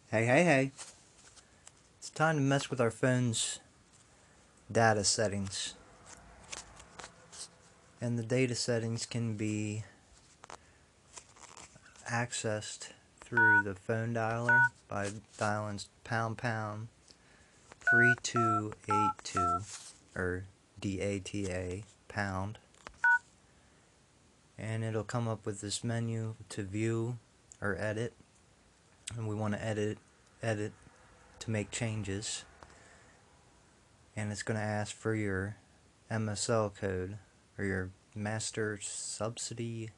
Hey. It's time to mess with our phone's data settings. And the data settings can be accessed through the phone dialer by dialing pound 3282 or DATA pound. And it'll come up with this menu to view or edit. And we want to edit to make changes. And it's going to ask for your MSL code, or your Master Subsidy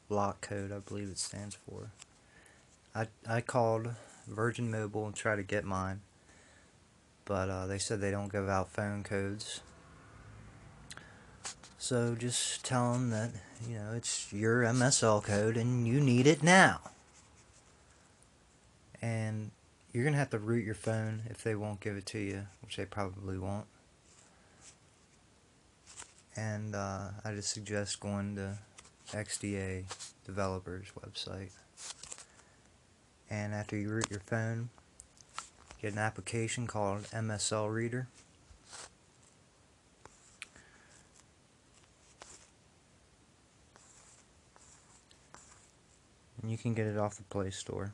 Lock Code, I believe it stands for. I called Virgin Mobile and tried to get mine, but they said they don't give out phone codes. So just tell them that, it's your MSL code and you need it now. And you're going to have to root your phone if they won't give it to you, which they probably won't. And I just suggest going to XDA developers website. And after you root your phone, get an application called MSL Reader. And you can get it off the Play Store.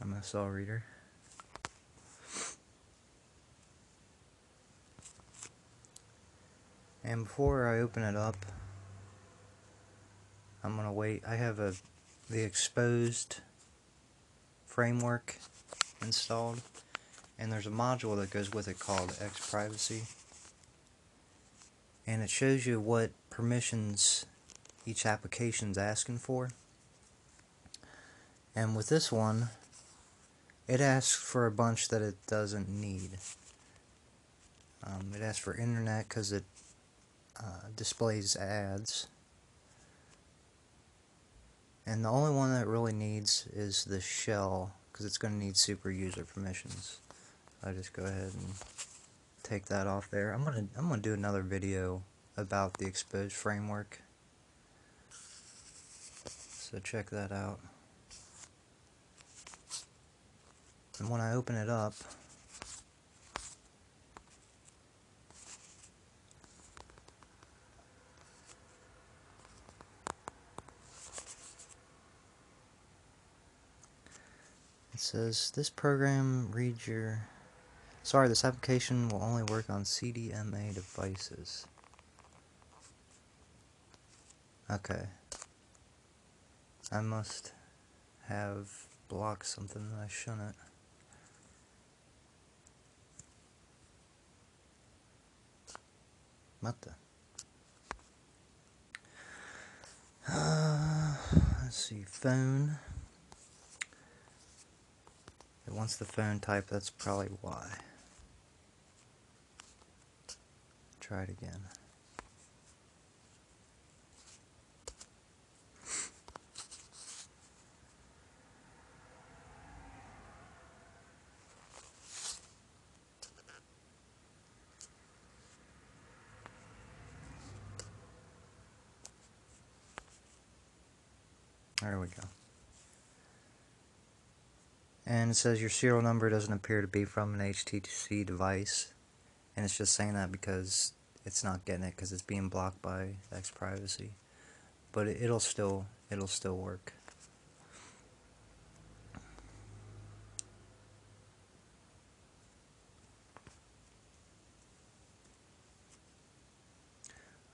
MSL Reader. And before I open it up, I'm gonna wait. I have the exposed framework installed, and there's a module that goes with it called X-Privacy, and it shows you what permissions each application's asking for. And with this one, it asks for a bunch that it doesn't need. It asks for internet because it displays ads. And the only one that it really needs is the shell, because it's going to need super user permissions. I just go ahead and take that off there. I'm gonna do another video about the exposed framework, so check that out. And when I open it up, it says this program reads your... Sorry, this application will only work on CDMA devices. Okay. I must have blocked something that I shouldn't. What the? Let's see, phone. It wants the phone type, that's probably why. Try it again. There we go. And it says your serial number doesn't appear to be from an HTC device, and it's just saying that because it's not getting it because it's being blocked by X-Privacy. But it'll still work.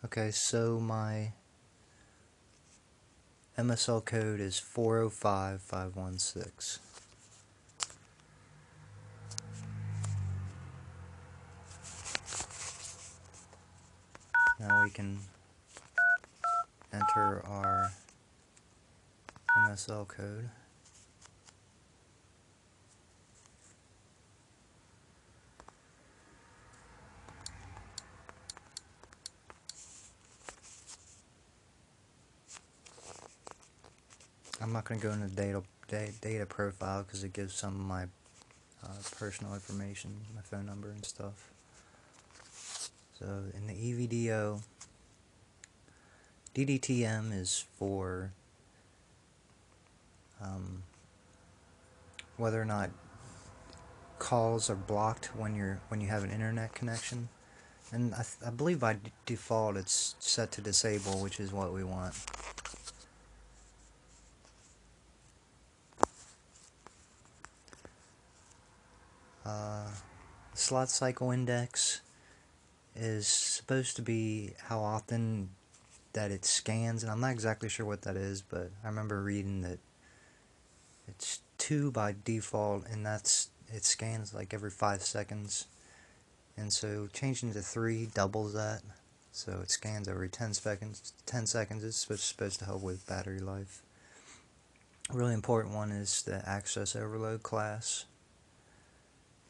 Okay, so my MSL code is 405516. Now we can enter our MSL code. I'm not going to go into data profile because it gives some of my personal information, my phone number and stuff. So in the EVDO, DDTM is for whether or not calls are blocked when you have an internet connection, and I believe by default it's set to disable, which is what we want. Slot cycle index is supposed to be how often that it scans, and I'm not exactly sure what that is, but I remember reading that it's 2 by default, and it scans like every 5 seconds, and so changing to 3 doubles that, so it scans every 10 seconds. 10 seconds is supposed to help with battery life. A really important one is the access overload class,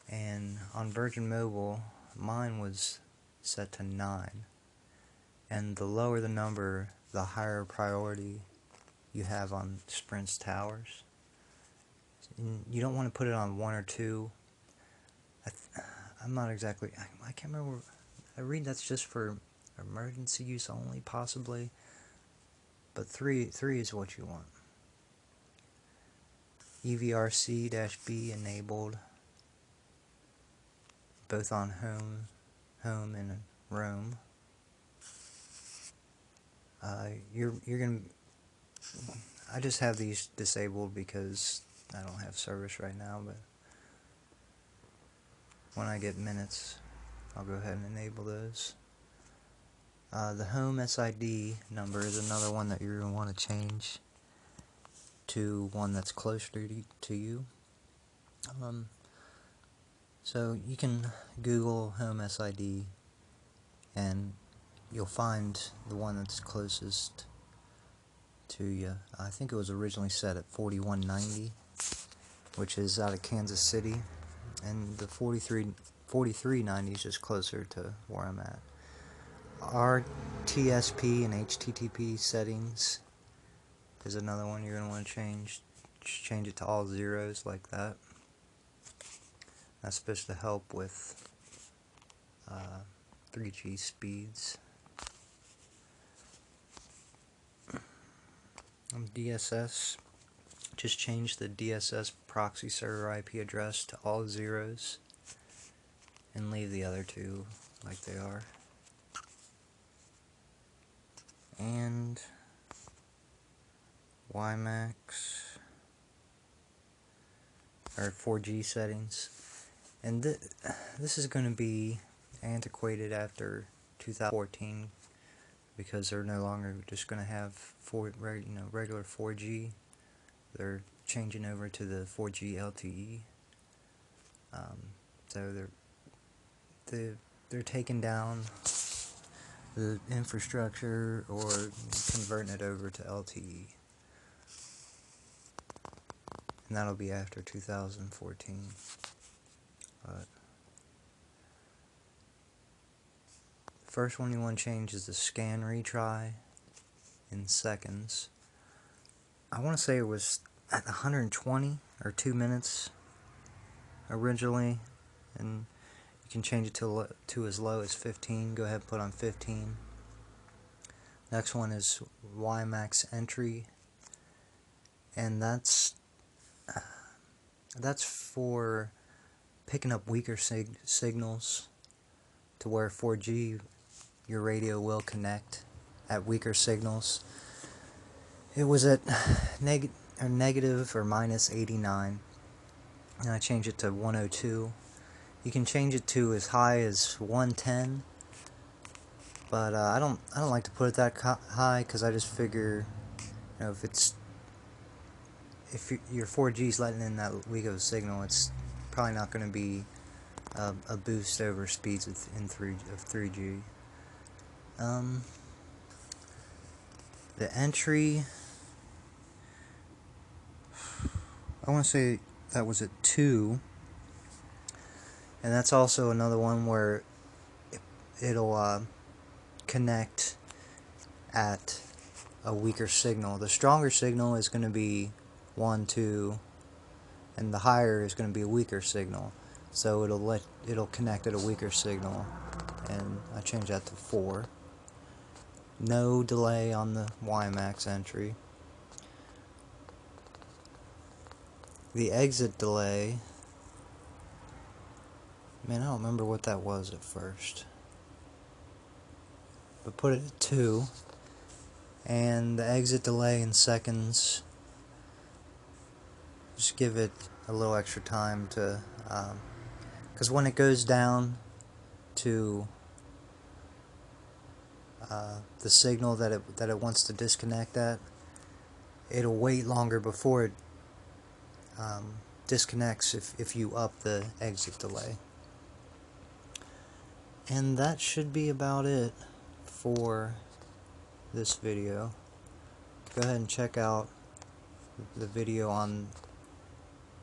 and on Virgin Mobile mine was set to 9, and the lower the number, the higher priority you have on Sprint's towers. And you don't want to put it on 1 or 2. I'm not exactly, I can't remember. I read that's just for emergency use only, possibly, but 3 is what you want. EVRC-B enabled, both on home and roam. You're gonna. I just have these disabled because I don't have service right now, but when I get minutes, I'll go ahead and enable those. The home SID number is another one that you're going to want to change to one that's closer to you. So you can Google home SID and you'll find the one that's closest to you. I think it was originally set at 4190, which is out of Kansas City, and the 4390 is just closer to where I'm at. Our TSP and HTTP settings is another one you're going to want to change. Just change it to all zeros like that. That's supposed to help with 3G speeds. DSS, just change the DSS proxy server IP address to all zeros and leave the other 2 like they are. And WiMAX, or 4G settings, and this is going to be antiquated after 2014 because they're no longer just going to have regular 4G. They're changing over to the 4G LTE. So they're taking down the infrastructure or converting it over to LTE, and that'll be after 2014. But the first one you want to change is the scan retry in seconds. I want to say it was at 120 or 2 minutes originally, and you can change it to as low as 15. Go ahead and put on 15. Next one is WiMAX entry, and that's for picking up weaker signals to where 4G your radio will connect at weaker signals. It was at negative or minus 89, and I changed it to 102. You can change it to as high as 110, but I don't like to put it that high because I just figure, if your 4G is letting in that weak of a signal, it's probably not going to be a boost over speeds of 3G. The entry, I want to say that was at 2, and that's also another one where it'll connect at a weaker signal. The stronger signal is going to be 1, 2, and the higher is going to be a weaker signal. So it'll connect at a weaker signal, and I changed that to 4. No delay on the WiMAX entry. The exit delay, man, I don't remember what that was at first, but put it at 2. And the exit delay in seconds, just give it a little extra time to, because when it goes down to the signal that it wants to disconnect at, it'll wait longer before it disconnects if you up the exit delay. And that should be about it for this video. Go ahead and check out the video on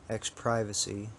X privacy